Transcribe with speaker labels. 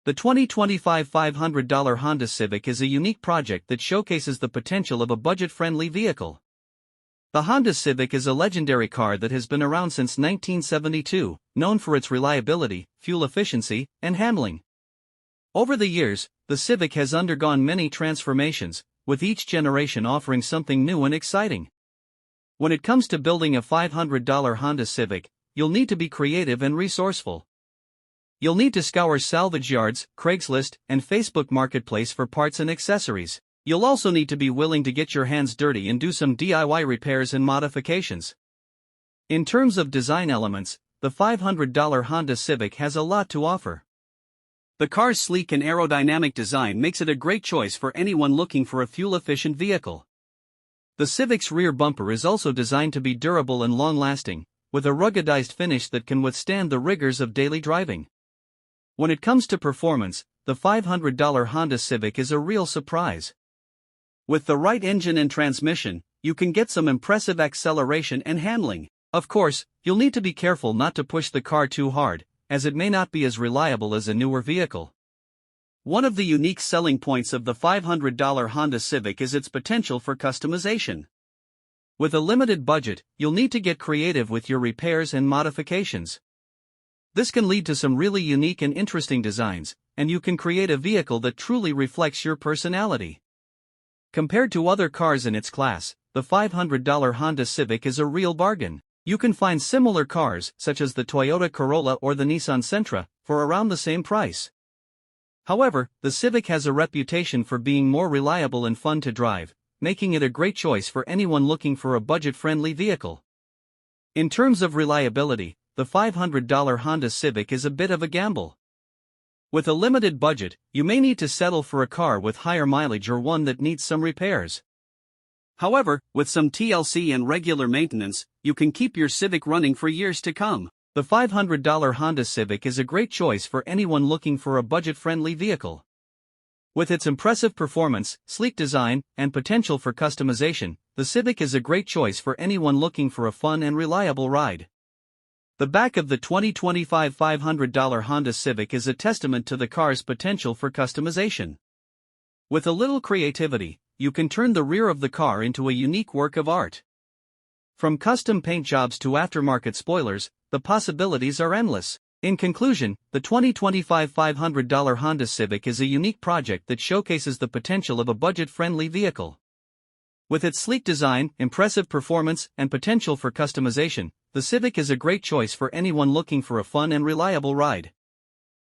Speaker 1: The 2025 $500 Honda Civic is a unique project that showcases the potential of a budget-friendly vehicle. The Honda Civic is a legendary car that has been around since 1972, known for its reliability, fuel efficiency, and handling. Over the years, the Civic has undergone many transformations, with each generation offering something new and exciting. When it comes to building a $500 Honda Civic, you'll need to be creative and resourceful. You'll need to scour salvage yards, Craigslist, and Facebook Marketplace for parts and accessories. You'll also need to be willing to get your hands dirty and do some DIY repairs and modifications. In terms of design elements, the $500 Honda Civic has a lot to offer. The car's sleek and aerodynamic design makes it a great choice for anyone looking for a fuel-efficient vehicle. The Civic's rear bumper is also designed to be durable and long-lasting, with a ruggedized finish that can withstand the rigors of daily driving. When it comes to performance, the $500 Honda Civic is a real surprise. With the right engine and transmission, you can get some impressive acceleration and handling. Of course, you'll need to be careful not to push the car too hard, as it may not be as reliable as a newer vehicle. One of the unique selling points of the $500 Honda Civic is its potential for customization. With a limited budget, you'll need to get creative with your repairs and modifications. This can lead to some really unique and interesting designs, and you can create a vehicle that truly reflects your personality. Compared to other cars in its class, the $500 Honda Civic is a real bargain. You can find similar cars, such as the Toyota Corolla or the Nissan Sentra, for around the same price. However, the Civic has a reputation for being more reliable and fun to drive, making it a great choice for anyone looking for a budget-friendly vehicle. In terms of reliability, the $500 Honda Civic is a bit of a gamble. With a limited budget, you may need to settle for a car with higher mileage or one that needs some repairs. However, with some TLC and regular maintenance, you can keep your Civic running for years to come. The $500 Honda Civic is a great choice for anyone looking for a budget-friendly vehicle. With its impressive performance, sleek design, and potential for customization, the Civic is a great choice for anyone looking for a fun and reliable ride. The back of the 2025 $500 Honda Civic is a testament to the car's potential for customization. With a little creativity, you can turn the rear of the car into a unique work of art. From custom paint jobs to aftermarket spoilers, the possibilities are endless. In conclusion, the 2025 $500 Honda Civic is a unique project that showcases the potential of a budget-friendly vehicle. With its sleek design, impressive performance, and potential for customization, the Civic is a great choice for anyone looking for a fun and reliable ride.